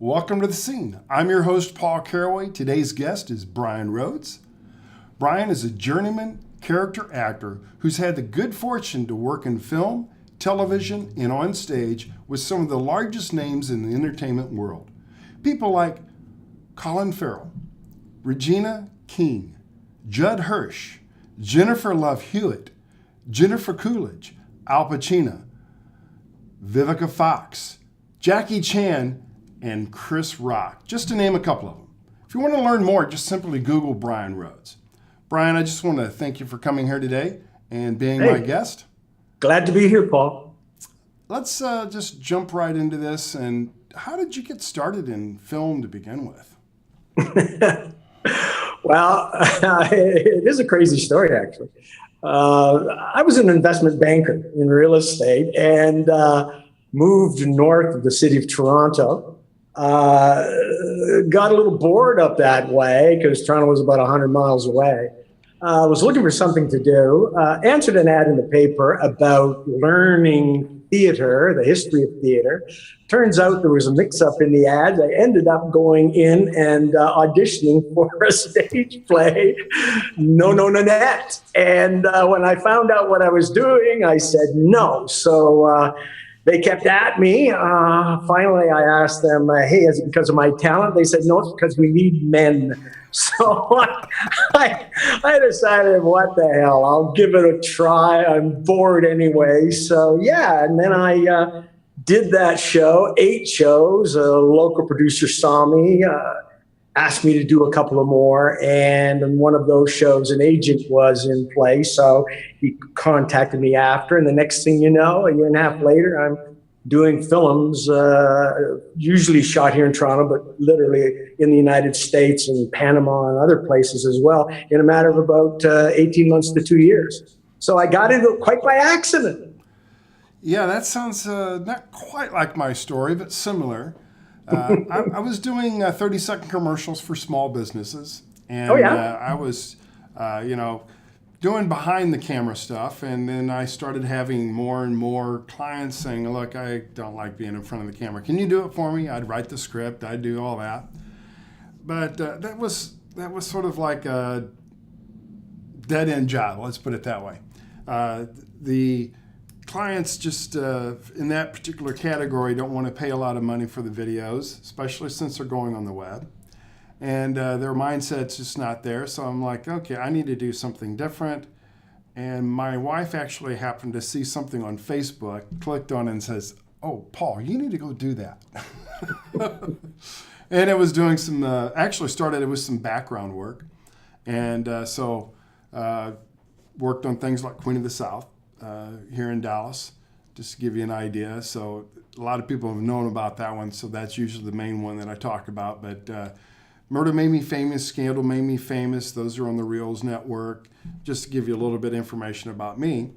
Welcome to the scene. I'm your host, Paul Caraway. Today's guest is Brian Rhodes. Brian is a journeyman character actor who's had the good fortune to work in film, television, and on stage with some of the largest names in the entertainment world. People like Colin Farrell, Regina King, Judd Hirsch, Jennifer Love Hewitt, Jennifer Coolidge, Al Pacino, Vivica A, Jackie Chan, and Chris Rock, just to name a couple of them. If you want to learn more, just simply Google Brian Rhodes. Brian, I just want to thank you for coming here today and being my guest. Glad to be here, Paul. Let's just jump right into this. And how did you get started in film to begin with? Well, it is a crazy story, actually. I was an investment banker in real estate and moved north of the city of Toronto. Got a little bored up that way because Toronto was about 100 miles away. Was looking for something to do. Answered an ad in the paper about learning theater, the history of theater. Turns out there was a mix-up in the ad. I ended up going in and auditioning for a stage play, No Nanette. And when I found out what I was doing, I said no. So they kept at me. Finally, I asked them, hey, is it because of my talent? They said, no, it's because we need men. So I decided, what the hell, I'll give it a try. I'm bored anyway. So yeah, and then I did that show, 8 shows. A local producer saw me, asked me to do a couple of more. And in one of those shows, an agent was in place. So he contacted me after. And the next thing you know, a year and a half later, I'm doing films, usually shot here in Toronto, but literally in the United States and Panama and other places as well, in a matter of about 18 months to 2 years. So I got into it quite by accident. Yeah, that sounds not quite like my story, but similar. I was doing 30-second commercials for small businesses, and I was, doing behind the camera stuff, and then I started having more and more clients saying, look, I don't like being in front of the camera. Can you do it for me? I'd write the script, I'd do all that. But that was sort of like a dead-end job, let's put it that way. The clients just in that particular category don't want to pay a lot of money for the videos, especially since they're going on the web. And their mindset's just not there. So I'm like, okay, I need to do something different. And my wife actually happened to see something on Facebook, clicked on it and says, oh, Paul, you need to go do that. And it was doing some, actually started it with some background work. And so worked on things like Queen of the South here in Dallas, just to give you an idea. So a lot of people have known about that one. So that's usually the main one that I talk about. But Murder Made Me Famous, Scandal Made Me Famous. Those are on the Reels Network, just to give you a little bit of information about me.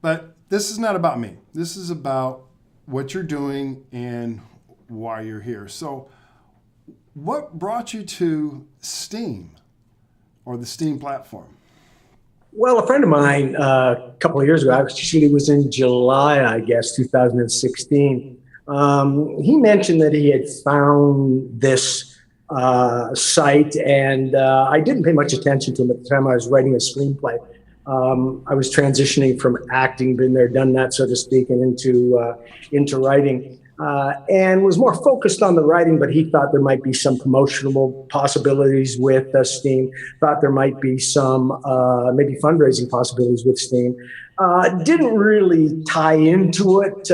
But this is not about me. This is about what you're doing and why you're here. So what brought you to Steam or the Steam platform? Well, a friend of mine a couple of years ago, actually it was in July, I guess, 2016, he mentioned that he had found this site, and I didn't pay much attention to him at the time. I was writing a screenplay. I was transitioning from acting, been there, done that, so to speak, and into writing, and was more focused on the writing. But he thought there might be some promotional possibilities with Steam. Thought there might be some maybe fundraising possibilities with Steam. Didn't really tie into it,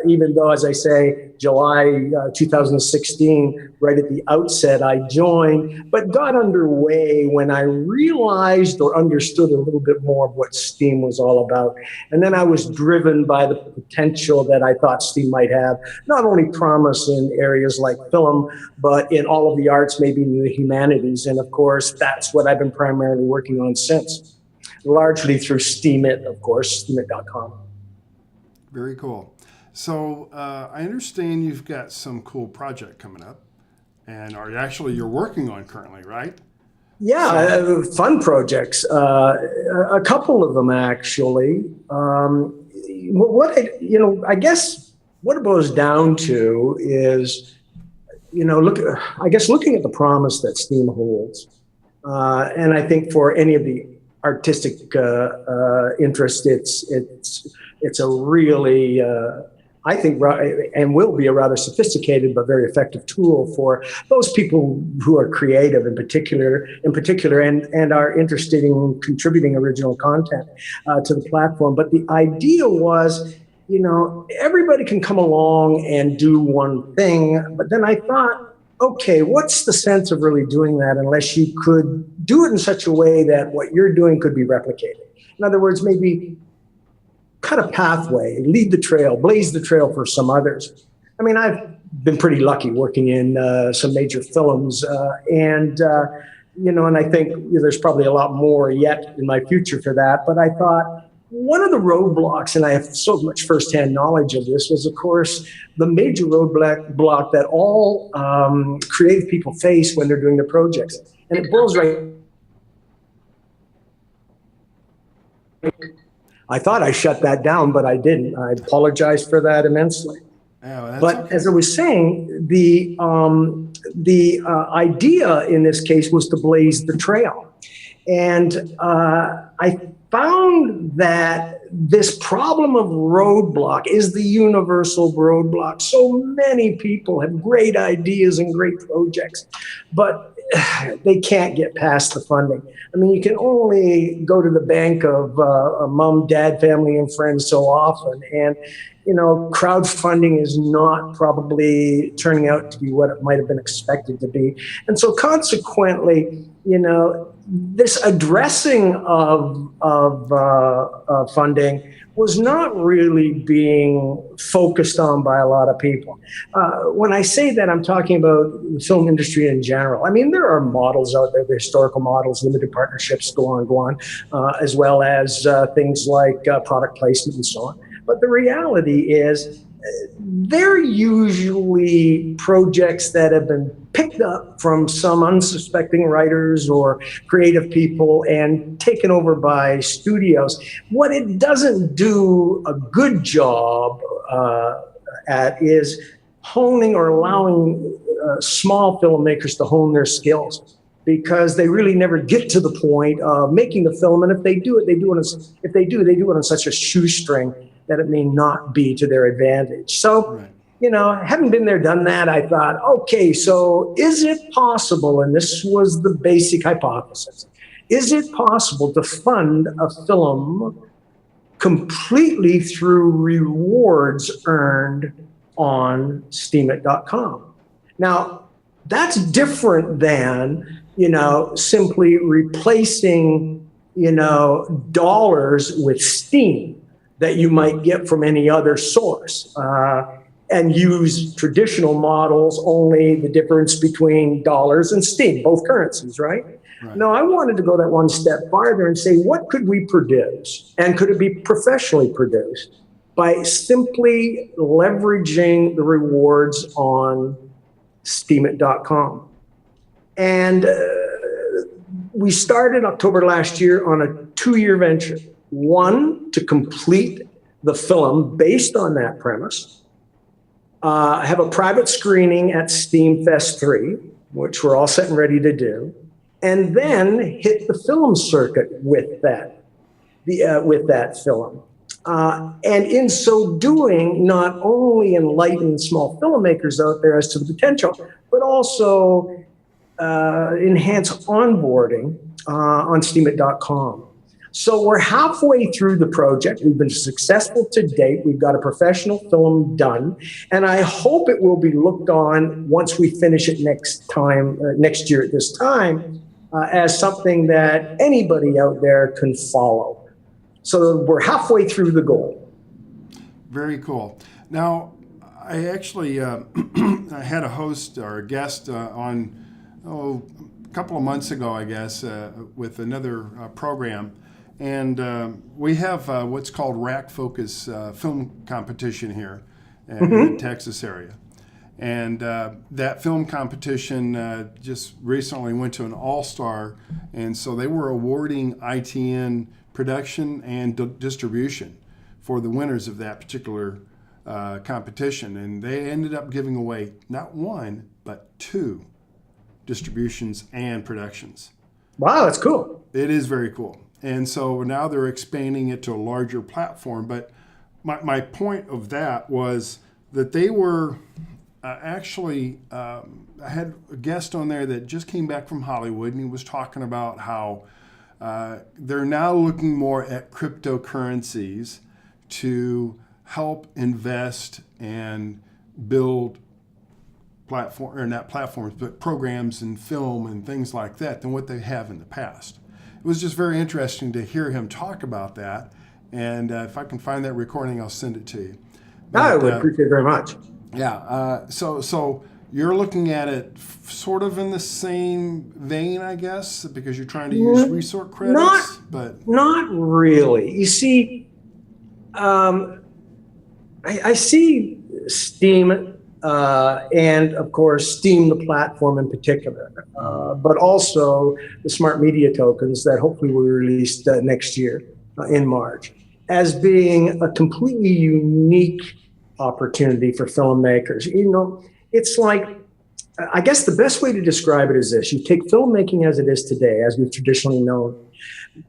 even though, as I say, July 2016, right at the outset, I joined, but got underway when I realized or understood a little bit more of what Steam was all about. And then I was driven by the potential that I thought Steam might have, not only promise in areas like film, but in all of the arts, maybe in the humanities. And of course, that's what I've been primarily working on since, largely through Steemit, of course, steemit.com. Very cool. So I understand you've got some cool project coming up, and you're working on currently, right? Yeah, fun projects. A couple of them actually. I guess what it boils down to is looking at the promise that Steam holds, and I think for any of the artistic interest, it's a really, I think, and will be a rather sophisticated but very effective tool for those people who are creative in particular, and are interested in contributing original content to the platform. But the idea was, everybody can come along and do one thing, but then I thought, okay, what's the sense of really doing that unless you could do it in such a way that what you're doing could be replicated? In other words, maybe cut a pathway, lead the trail, blaze the trail for some others. I mean, I've been pretty lucky working in some major films, and I think there's probably a lot more yet in my future for that. But I thought, one of the roadblocks, and I have so much firsthand knowledge of this, was, of course, the major roadblock that all creative people face when they're doing their projects. And it boils right. I thought I shut that down, but I didn't. I apologize for that immensely. Yeah, but okay. As I was saying, the idea in this case was to blaze the trail. And I found that this problem of roadblock is the universal roadblock. So many people have great ideas and great projects, but they can't get past the funding. I mean, you can only go to the bank of mom, dad, family, and friends so often. And, crowdfunding is not probably turning out to be what it might have been expected to be. And so consequently, this addressing of funding was not really being focused on by a lot of people. When I say that, I'm talking about the film industry in general. I mean, there are models out there, the historical models, limited partnerships, go on, as well as things like product placement and so on. But the reality is, they're usually projects that have been picked up from some unsuspecting writers or creative people and taken over by studios. What it doesn't do a good job at is honing or allowing small filmmakers to hone their skills, because they really never get to the point of making the film. And if they do it, they do it on such a shoestring that it may not be to their advantage. So, having been there, done that, I thought, okay, so is it possible, and this was the basic hypothesis, is it possible to fund a film completely through rewards earned on Steemit.com? Now, that's different than, simply replacing, dollars with Steam that you might get from any other source, and use traditional models, only the difference between dollars and Steam, both currencies, right? No, I wanted to go that one step farther and say, what could we produce? And could it be professionally produced by simply leveraging the rewards on Steemit.com? And we started October last year on a 2-year venture. One, to complete the film based on that premise. Have a private screening at Steamfest 3, which we're all set and ready to do, and then hit the film circuit with that film. And in so doing, not only enlighten small filmmakers out there as to the potential, but also enhance onboarding on Steemit.com. So we're halfway through the project. We've been successful to date. We've got a professional film done, and I hope it will be looked on once we finish it next year at this time, as something that anybody out there can follow. So we're halfway through the goal. Very cool. Now, I actually I had a host or a guest on a couple of months ago, I guess, with another program. And we have what's called Rack Focus film competition here in the Texas area. And that film competition just recently went to an all-star. And so they were awarding ITN production and distribution for the winners of that particular competition, and they ended up giving away not one but two distributions and productions. Wow, that's cool. It is very cool. And so now they're expanding it to a larger platform. But my point of that was that they were actually, I had a guest on there that just came back from Hollywood, and he was talking about how they're now looking more at cryptocurrencies to help invest and build not platforms, but programs and film and things like that than what they have in the past. It was just very interesting to hear him talk about that. And if I can find that recording, I'll send it to you. But, I would appreciate it very much. Yeah. So you're looking at it sort of in the same vein, I guess, because you're trying to use resort credits, but not really. You see, I see Steam. And of course, Steam, the platform in particular, but also the smart media tokens that hopefully will be released next year in March, as being a completely unique opportunity for filmmakers. You know, it's like, I guess the best way to describe it is this. You take filmmaking as it is today, as we've traditionally known.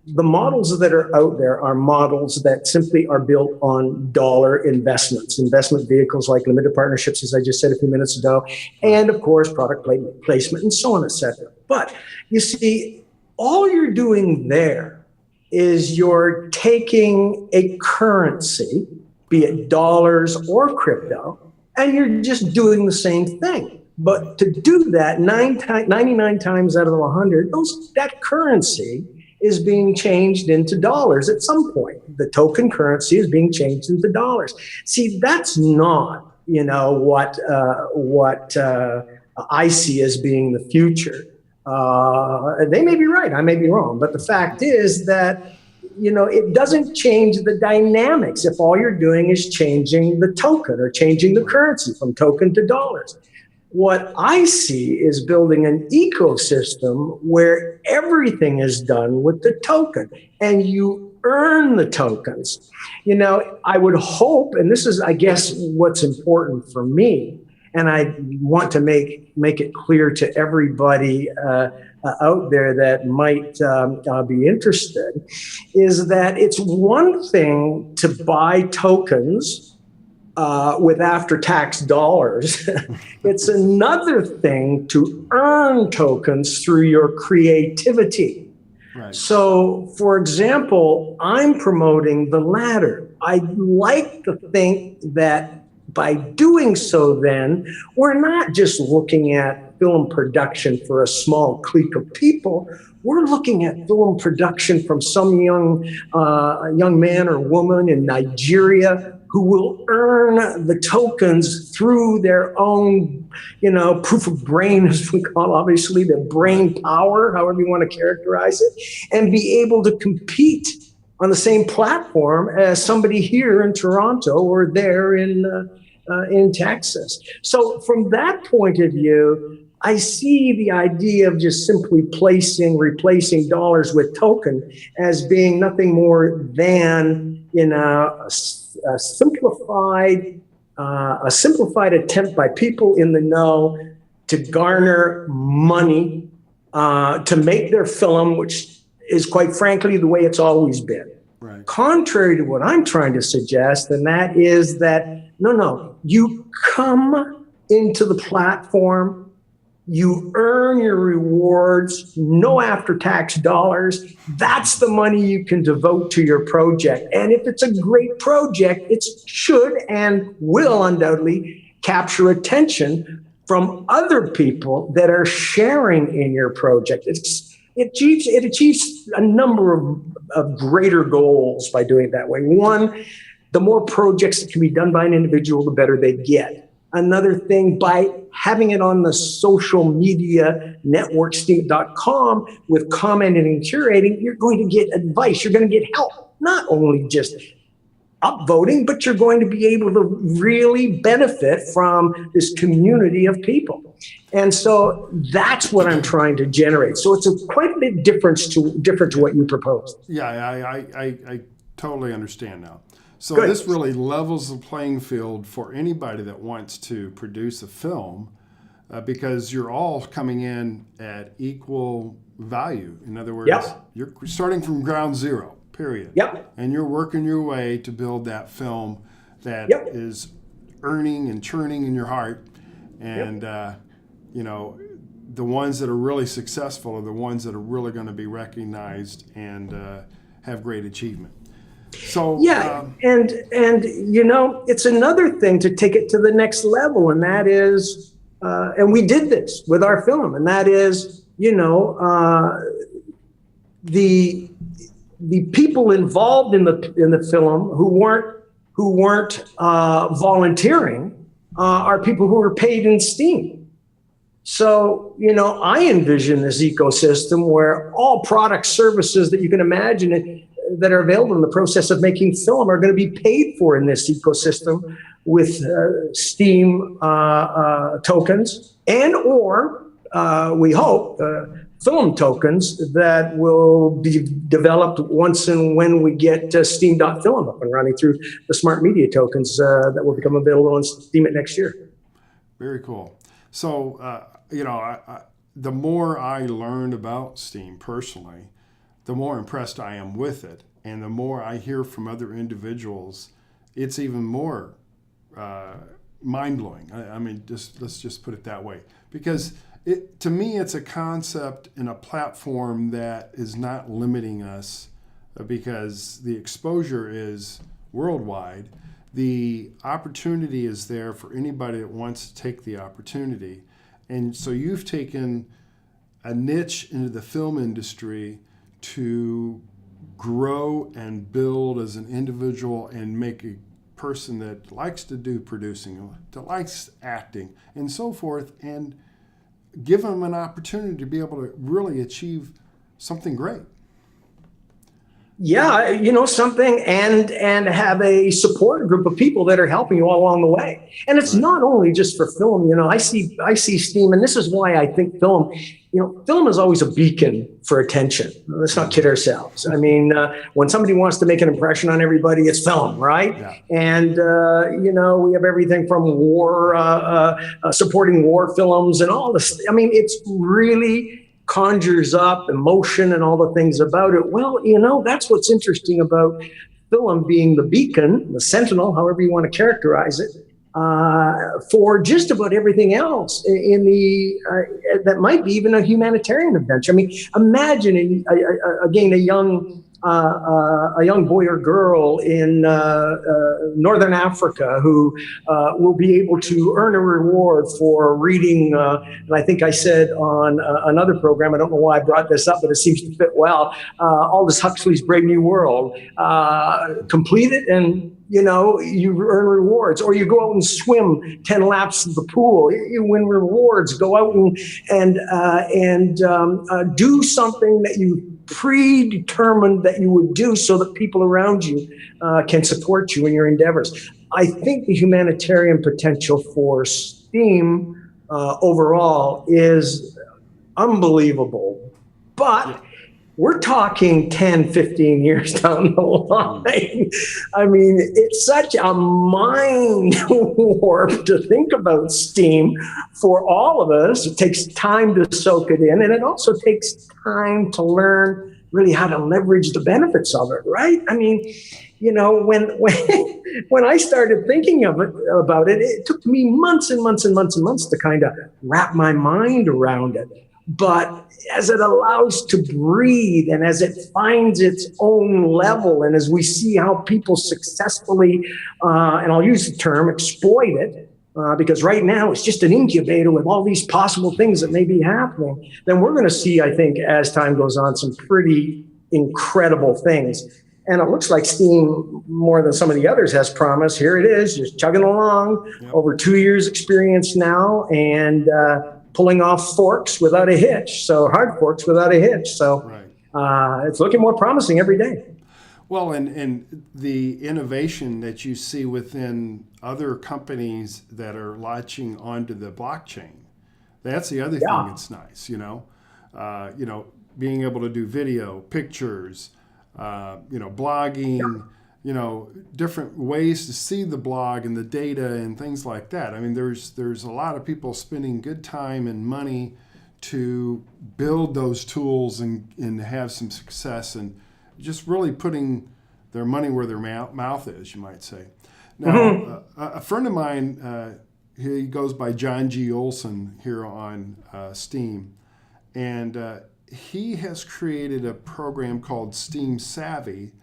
The models that are out there are models that simply are built on dollar investments, investment vehicles like limited partnerships, as I just said a few minutes ago, and of course, product placement and so on, et cetera. But you see, all you're doing there is you're taking a currency, be it dollars or crypto, and you're just doing the same thing. But to do that 99 times out of 100, that currency is being changed into dollars at some point. The token currency is being changed into dollars. See, that's not, what I see as being the future. They may be right, I may be wrong, but the fact is that, it doesn't change the dynamics if all you're doing is changing the token or changing the currency from token to dollars. What I see is building an ecosystem where everything is done with the token and you earn the tokens. I would hope, and this is, I guess, what's important for me, and I want to make it clear to everybody out there that might be interested, is that it's one thing to buy tokens with after-tax dollars. It's another thing to earn tokens through your creativity. Right. So, for example, I'm promoting the latter. I'd like to think that by doing so, then, we're not just looking at film production for a small clique of people. We're looking at film production from some young man or woman in Nigeria who will earn the tokens through their own, proof of brain, as we call it, obviously, their brain power, however you want to characterize it, and be able to compete on the same platform as somebody here in Toronto or there in Texas. So from that point of view, I see the idea of just simply replacing dollars with token as being nothing more than, a simplified attempt by people in the know to garner money to make their film, which is quite frankly the way it's always been. Right. Contrary to what I'm trying to suggest, and that is that no, you come into the platform, you earn your rewards, no after-tax dollars. That's the money you can devote to your project. And if it's a great project, it should and will undoubtedly capture attention from other people that are sharing in your project. It achieves a number of greater goals by doing it that way. One, the more projects that can be done by an individual, the better they get. Another thing, by having it on the social media network, Steam.com, with commenting and curating, you're going to get advice. You're going to get help, not only just upvoting, but you're going to be able to really benefit from this community of people. And so that's what I'm trying to generate. So it's quite a bit different to what you proposed. Yeah, I totally understand now. So Good. this really levels the playing field for anybody that wants to produce a film, because you're all coming in at equal value. In other words, you're starting from ground zero, period. Yep. And you're working your way to build that film that is earning and churning in your heart. And, you know, the ones that are really successful are the ones that are really going to be recognized and have great achievement. So and you know, it's another thing to take it to the next level, and that is, and we did this with our film, and that is, you know, the people involved in the film who weren't volunteering are people who were paid in Steam. So, you know, I envision this ecosystem where all products, services that you can imagine that are available in the process of making film are going to be paid for in this ecosystem with Steam tokens and or we hope film tokens that will be developed once and when we get Steam.film up and running through the smart media tokens that will become available on Steam next year. Very cool. So, you know, the more I learned about Steam personally, the more impressed I am with it. And the more I hear from other individuals, it's even more mind-blowing. I mean, let's just put it that way. Because to me, it's a concept and a platform that is not limiting us, because the exposure is worldwide. The opportunity is there for anybody that wants to take the opportunity. And so you've taken a niche into the film industry to grow and build as an individual and make a person that likes to do producing, that likes acting, and so forth, and give them an opportunity to be able to really achieve something great. Yeah, you know, something, and have a support group of people that are helping you all along the way. And it's not only just for film. You know, I see Steam, and this is why I think film, you know, film is always a beacon for attention. Let's not kid ourselves. I mean, when somebody wants to make an impression on everybody, it's film, right? Yeah. And you know, we have everything from war, supporting war films, and all this. I mean, it's really conjures up emotion and all the things about it. Well, you know, that's what's interesting about film being the beacon, the sentinel, however you want to characterize it, for just about everything else in the that might be even a humanitarian adventure. I mean, imagine again a young boy or girl in Northern Africa who will be able to earn a reward for reading, and I think I said on another program, I don't know why I brought this up, but it seems to fit well, Aldous Huxley's Brave New World. Complete it and, you know, you earn rewards. Or you go out and swim 10 laps of the pool, you win rewards. Go out and do something that you predetermined that you would do so that people around you can support you in your endeavors. I think the humanitarian potential for STEAM overall is unbelievable, but we're talking 10, 15 years down the line. I mean, it's such a mind warp to think about STEAM for all of us. It takes time to soak it in, and it also takes time to learn really how to leverage the benefits of it, right? I mean, you know, when I started thinking about it, it took me months and months and months and months to kind of wrap my mind around it. But as it allows to breathe and as it finds its own level, and as we see how people successfully, and I'll use the term, exploit it, because right now it's just an incubator with all these possible things that may be happening, then we're going to see, I think, as time goes on, some pretty incredible things. And it looks like STEAM, more than some of the others, has promise. Here it is, just chugging along, over 2 years experience now, and pulling off forks without a hitch. So hard forks without a hitch. So it's looking more promising every day. Well, and the innovation that you see within other companies that are latching onto the blockchain, that's the other thing that's nice, you know, being able to do video, pictures, blogging, different ways to see the blog and the data and things like that. I mean, there's a lot of people spending good time and money to build those tools and have some success, and just really putting their money where their mouth is, you might say. Now, a friend of mine, he goes by John G. Olson here on Steam, and he has created a program called Steam Savvy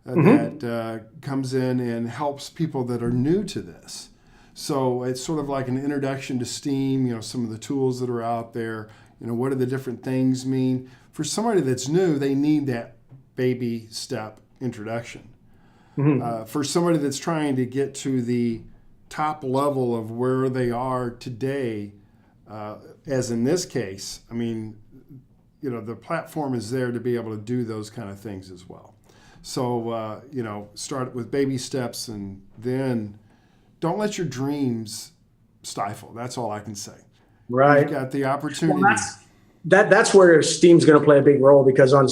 that comes in and helps people that are new to this. So it's sort of like an introduction to Steam, some of the tools that are out there, what do the different things mean. For somebody that's new, they need that baby step introduction. For somebody that's trying to get to the top level of where they are today, as in this case, I mean, the platform is there to be able to do those kind of things as well. So, start with baby steps, and then don't let your dreams stifle. That's all I can say. Right. You've got the opportunity. Well, that's where Steam's going to play a big role, because on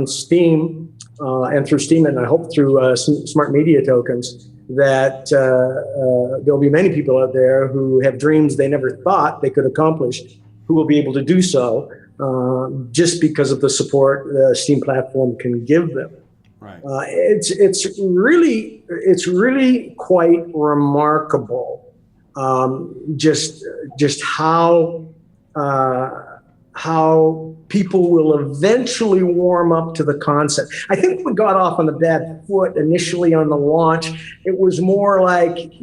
Steam and through Steam, and I hope through smart media tokens, that there'll be many people out there who have dreams they never thought they could accomplish, who will be able to do so just because of the support the Steam platform can give them. Right. It's really quite remarkable, just how people will eventually warm up to the concept. I think we got off on the bad foot initially on the launch. It was more like,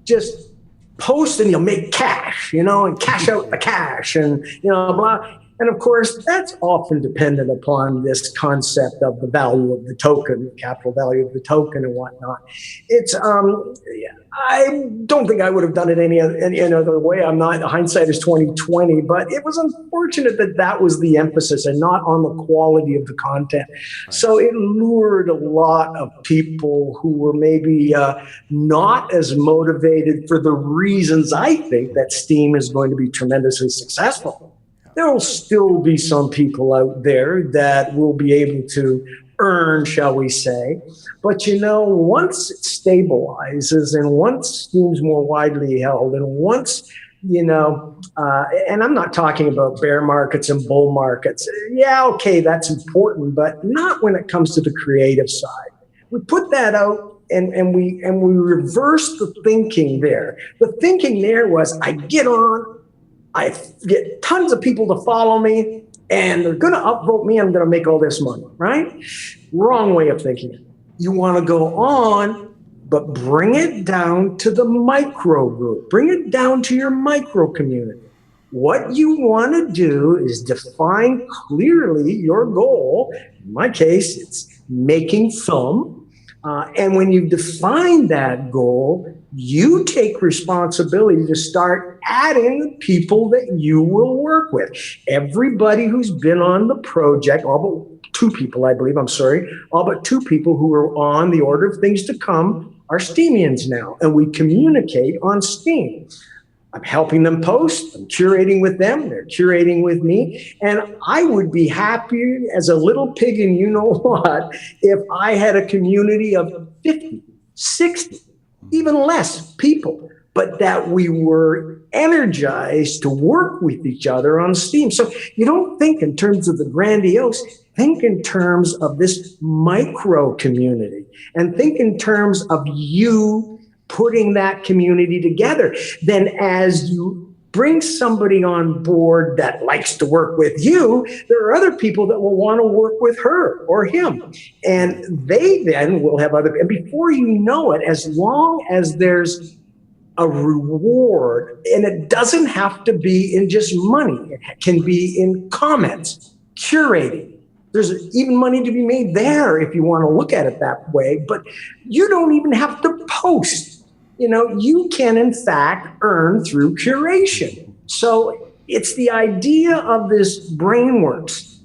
just post and you'll make cash, and cash out the cash and, blah. And of course, that's often dependent upon this concept of the value of the token, the capital value of the token and whatnot. It's, I don't think I would have done it any other way. I'm not, hindsight is 2020, but it was unfortunate that was the emphasis and not on the quality of the content. Right. So it lured a lot of people who were maybe not as motivated for the reasons I think that Steam is going to be tremendously successful. There will still be some people out there that will be able to earn, shall we say. But, once it stabilizes and once Steam's more widely held and once, and I'm not talking about bear markets and bull markets. Yeah, okay, that's important, but not when it comes to the creative side. We put that out and we reverse the thinking there. The thinking there was, I get on, I get tons of people to follow me, and they're going to upvote me. I'm going to make all this money, right? Wrong way of thinking. You want to go on, but bring it down to the micro group. Bring it down to your micro community. What you want to do is define clearly your goal. In my case, it's making film. And when you define that goal, you take responsibility to start adding people that you will work with. Everybody who's been on the project, all but two people, I believe, all but two people who are on the order of things to come are Steamians now, and we communicate on Steam. I'm helping them post, I'm curating with them, they're curating with me, and I would be happy as a little pig in you-know-what if I had a community of 50, 60, even less people, but that we were energized to work with each other on Steam. So you don't think in terms of the grandiose, think in terms of this micro community, and think in terms of you putting that community together. Then as you bring somebody on board that likes to work with you, there are other people that will want to work with her or him. And they then will have other, and before you know it, as long as there's a reward, and it doesn't have to be in just money, it can be in comments, curating. There's even money to be made there if you want to look at it that way, but you don't even have to post. You can in fact earn through curation. So it's the idea of this BrainWorks,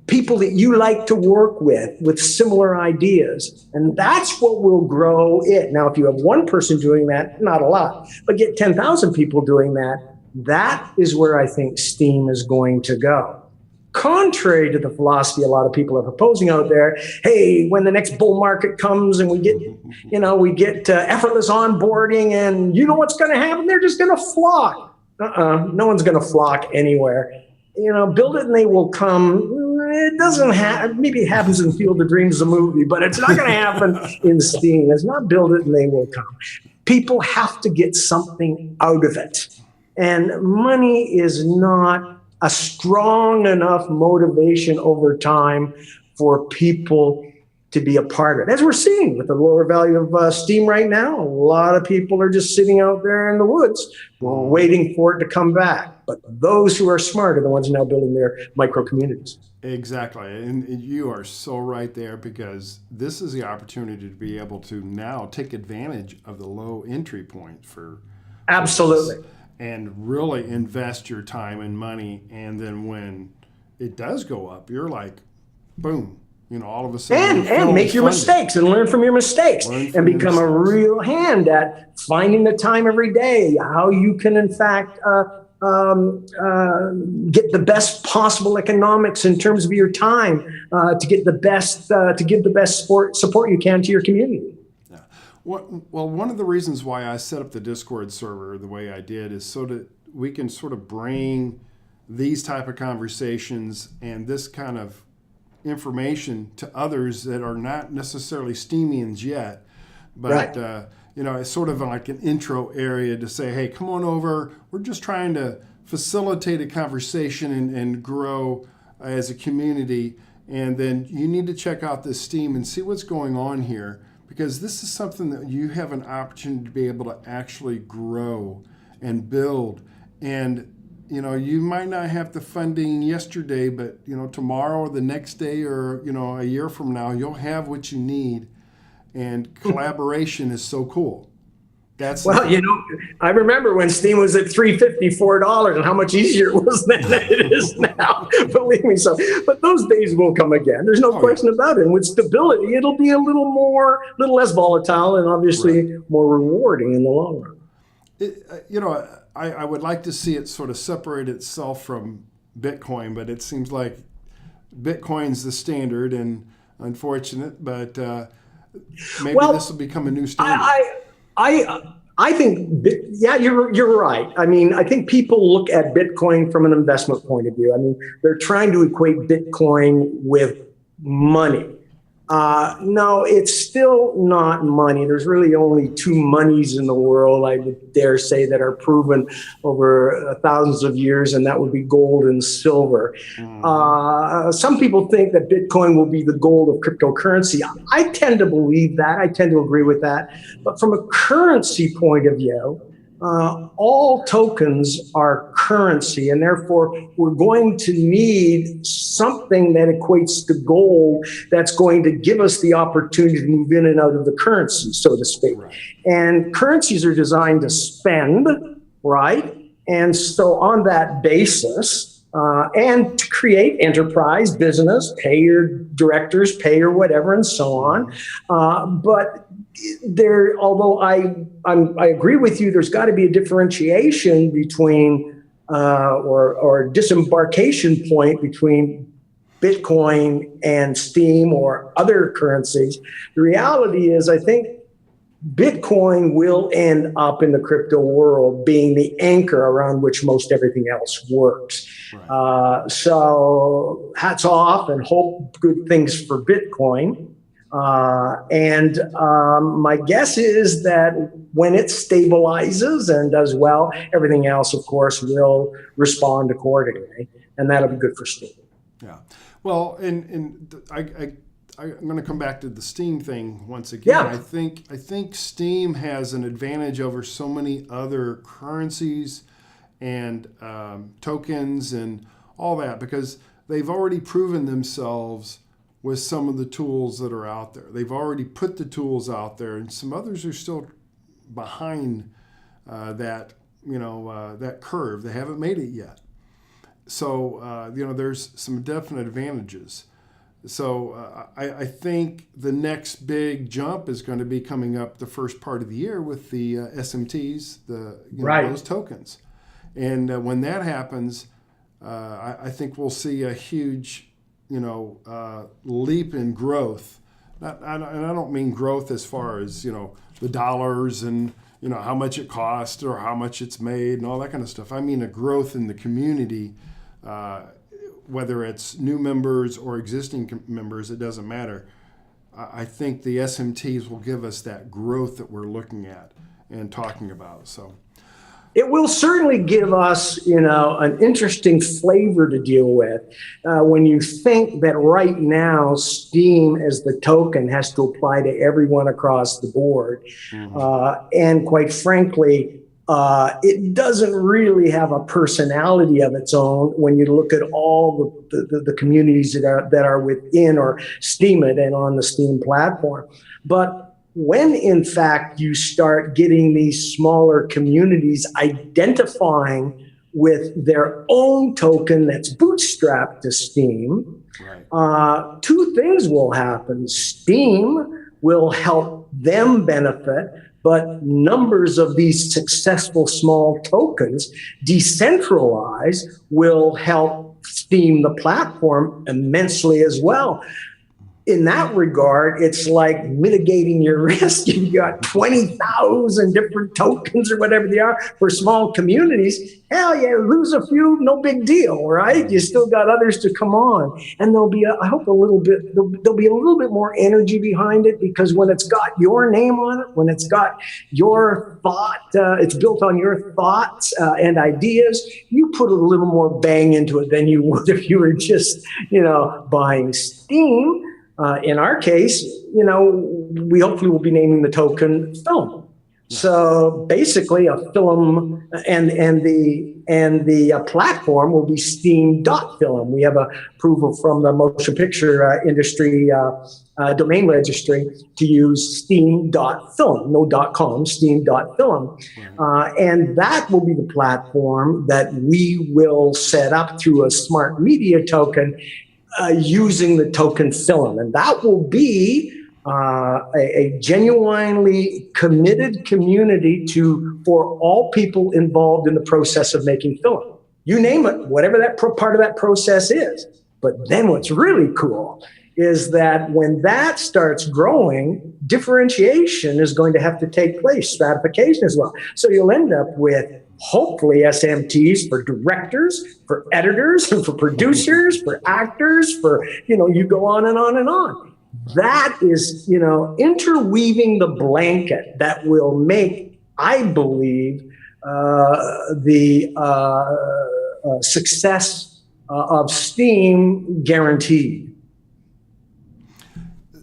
people that you like to work with similar ideas. And that's what will grow it. Now, if you have one person doing that, not a lot, but get 10,000 people doing that, that is where I think Steam is going to go. contrary to the philosophy a lot of people are proposing out there. Hey, when the next bull market comes and we get effortless onboarding, and you know what's going to happen? They're just going to flock. No one's going to flock anywhere. Build it and they will come. It doesn't happen. Maybe it happens in Field of Dreams, the movie, but it's not going to happen in Steam. It's not build it and they will come. People have to get something out of it. And money is not a strong enough motivation over time for people to be a part of it. As we're seeing with the lower value of Steam right now, a lot of people are just sitting out there in the woods waiting for it to come back. But those who are smart are the ones now building their micro communities. Exactly. And you are so right there, because this is the opportunity to be able to now take advantage of the low entry point for absolutely. And really invest your time and money. And then when it does go up, you're like, boom, all of a sudden. And make your mistakes and learn from your mistakes and become a real hand at finding the time every day, how you can, in fact, get the best possible economics in terms of your time to get the best, to give the best support you can to your community. Well, one of the reasons why I set up the Discord server the way I did is so that we can sort of bring these type of conversations and this kind of information to others that are not necessarily Steamians yet, but right. It's sort of like an intro area to say, hey, come on over. We're just trying to facilitate a conversation and grow as a community. And then you need to check out this Steam and see what's going on here, because this is something that you have an opportunity to be able to actually grow and build. And, you might not have the funding yesterday, but, tomorrow or the next day or, a year from now, you'll have what you need. And collaboration is so cool. I remember when Steam was at $3.54 and how much easier it was then than it is now. Believe me, so. But those days will come again. There's no question about it. And with stability, it'll be a little less volatile and obviously more rewarding in the long run. I would like to see it sort of separate itself from Bitcoin, but it seems like Bitcoin's the standard and unfortunate, but maybe this will become a new standard. I think, you're right. I mean, I think people look at Bitcoin from an investment point of view. I mean, they're trying to equate Bitcoin with money. No, it's still not money. There's really only two monies in the world, I would dare say, that are proven over thousands of years, and that would be gold and silver. Some people think that Bitcoin will be the gold of cryptocurrency. I tend to believe that. I tend to agree with that. But from a currency point of view, all tokens are currency, and therefore we're going to need something that equates to gold that's going to give us the opportunity to move in and out of the currency, so to speak. Right. And currencies are designed to spend, right? And so on that basis, and to create enterprise, business, pay your directors, pay your whatever, and so on. But although I agree with you, there's got to be a differentiation between or disembarkation point between Bitcoin and Steam or other currencies. The reality is, I think Bitcoin will end up in the crypto world being the anchor around which most everything else works. Right. So hats off and hope good things for Bitcoin. And my guess is that when it stabilizes and does well, everything else, of course, will respond accordingly. And that'll be good for Steam. Yeah. Well, I'm going to come back to the Steam thing once again. Yeah. I think Steam has an advantage over so many other currencies and tokens and all that, because they've already proven themselves with some of the tools that are out there. They've already put the tools out there, and some others are still behind that curve. They haven't made it yet. So there's some definite advantages. So I think the next big jump is going to be coming up the first part of the year with the SMTs, those tokens. And when that happens, I think we'll see a huge, leap in growth. And I don't mean growth as far as, the dollars and, how much it costs or how much it's made and all that kind of stuff. I mean a growth in the community, whether it's new members or existing members, it doesn't matter. I think the SMTs will give us that growth that we're looking at and talking about. So it will certainly give us, an interesting flavor to deal with when you think that right now STEAM as the token has to apply to everyone across the board. Mm-hmm. And quite frankly, it doesn't really have a personality of its own when you look at all the communities that are within or STEAM it and on the STEAM platform. But when in fact you start getting these smaller communities identifying with their own token that's bootstrapped to STEAM, right. Two things will happen. STEAM will help them benefit, but numbers of these successful small tokens decentralized will help STEAM the platform immensely as well. In that regard, it's like mitigating your risk. You got 20,000 different tokens or whatever they are for small communities. Hell yeah, lose a few, no big deal, right? You still got others to come on. And there'll be, I hope there'll be a little bit more energy behind it, because when it's got your name on it, when it's got your thought, it's built on your thoughts and ideas, you put a little more bang into it than you would if you were just, buying Steam. In our case, we hopefully will be naming the token film. So basically, a film and the platform will be Steam.film. We have approval from the motion picture industry domain registry to use Steam.film, no .com, Steam.film, and that will be the platform that we will set up through a smart media token. Using the token film. And that will be a genuinely committed community for all people involved in the process of making film. You name it, whatever that part of that process is. But then what's really cool is that when that starts growing, differentiation is going to have to take place, stratification as well. So you'll end up with hopefully SMTs for directors, for editors, for producers, for actors, for, you go on and on and on. That is, interweaving the blanket that will make, I believe, the success of STEAM guaranteed.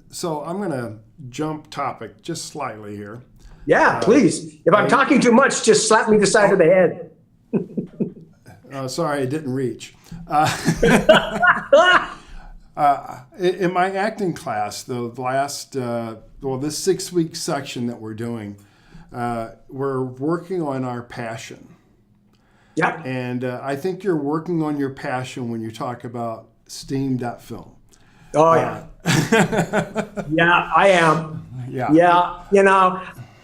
So I'm going to jump topic just slightly here. Yeah, please. If I'm talking too much, just slap me the side of the head. Sorry, I didn't reach. In my acting class, the last, this 6-week section that we're doing, we're working on our passion. Yeah. And I think you're working on your passion when you talk about Steam.film. Oh, yeah. Yeah, I am. Yeah.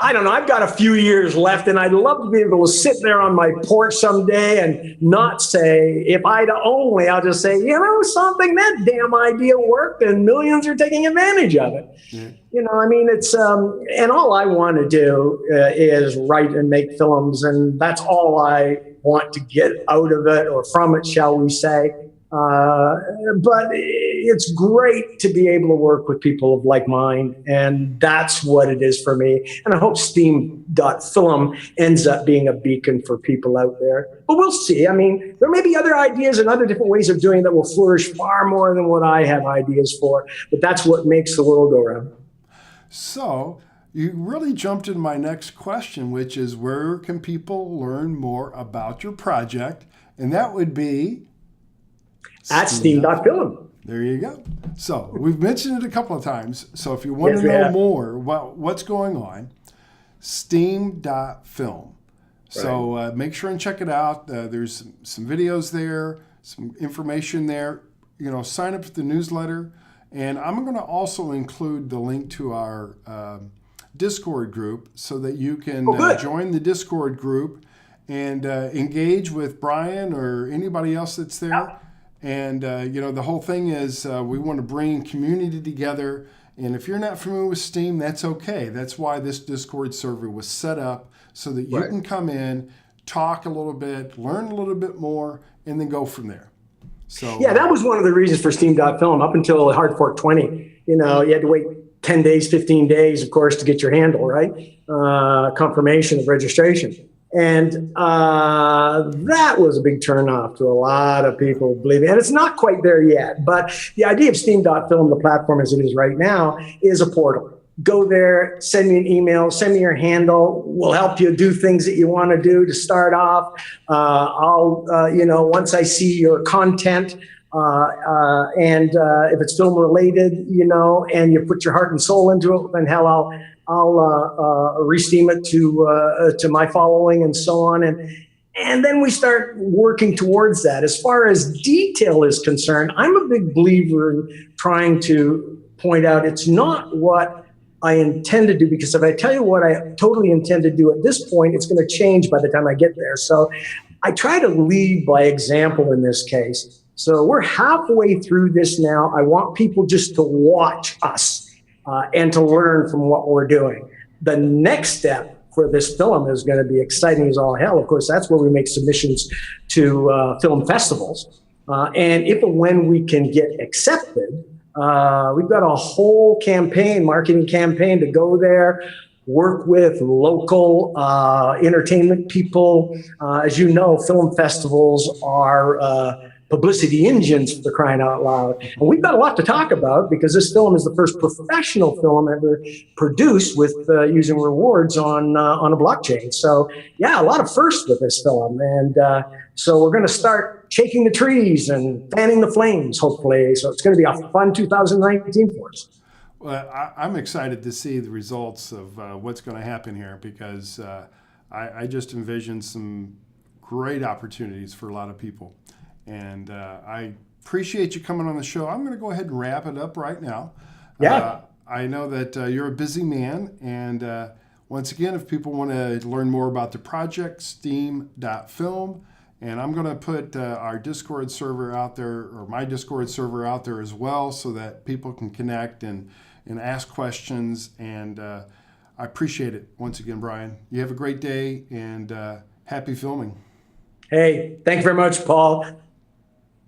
I don't know. I've got a few years left, and I'd love to be able to sit there on my porch someday and not say, if I'd only, I'll just say, something, that damn idea worked and millions are taking advantage of it. Yeah. It's, and all I want to do is write and make films, and that's all I want to get out of it or from it, shall we say. But it's great to be able to work with people of like mind, and that's what it is for me. And I hope Steam.film ends up being a beacon for people out there. But we'll see. There may be other ideas and other different ways of doing that will flourish far more than what I have ideas for. But that's what makes the world go round. So you really jumped into my next question, which is where can people learn more about your project? And that would be at Steam.film. There you go. So we've mentioned it a couple of times. So if you want to know more about what's going on, Steam.film. Right. So make sure and check it out. There's some videos there, some information there. Sign up for the newsletter. And I'm going to also include the link to our Discord group so that you can join the Discord group and engage with Brian or anybody else that's there. And, the whole thing is we want to bring community together. And if you're not familiar with Steam, that's okay. That's why this Discord server was set up so that you can come in, talk a little bit, learn a little bit more, and then go from there. So yeah, that was one of the reasons for Steam.film up until Hard Fork 20. You had to wait 10 days, 15 days, of course, to get your handle, right? Confirmation of registration. And that was a big turnoff to a lot of people, believe me. And it's not quite there yet. But the idea of Steam.film, the platform as it is right now, is a portal. Go there, send me an email, send me your handle. We'll help you do things that you want to do to start off. I'll, once I see your content, and if it's film related, and you put your heart and soul into it, then hell, I'll re-steam it to my following and so on. And then we start working towards that. As far as detail is concerned, I'm a big believer in trying to point out it's not what I intend to do, because if I tell you what I totally intend to do at this point, it's going to change by the time I get there. So I try to lead by example in this case. So we're halfway through this now. I want people just to watch us and to learn from what we're doing. The next step for this film is going to be exciting as all hell. Of course, that's where we make submissions to film festivals. And if and when we can get accepted, we've got a whole marketing campaign to go there, work with local entertainment people. As you know, film festivals are publicity engines, for the crying out loud. And we've got a lot to talk about because this film is the first professional film ever produced with using rewards on a blockchain. So yeah, a lot of firsts with this film. And so we're going to start shaking the trees and fanning the flames, hopefully. So it's going to be a fun 2019 for us. Well, I'm excited to see the results of what's going to happen here, because I just envision some great opportunities for a lot of people. And I appreciate you coming on the show. I'm going to go ahead and wrap it up right now. Yeah. I know that you're a busy man. And once again, if people want to learn more about the project, steam.film. And I'm going to put our Discord server out there, or my Discord server out there as well, so that people can connect and ask questions. And I appreciate it once again, Brian. You have a great day, and happy filming. Hey, thank you very much, Paul.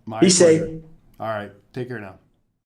My Be pleasure. safe. All right. Take care now.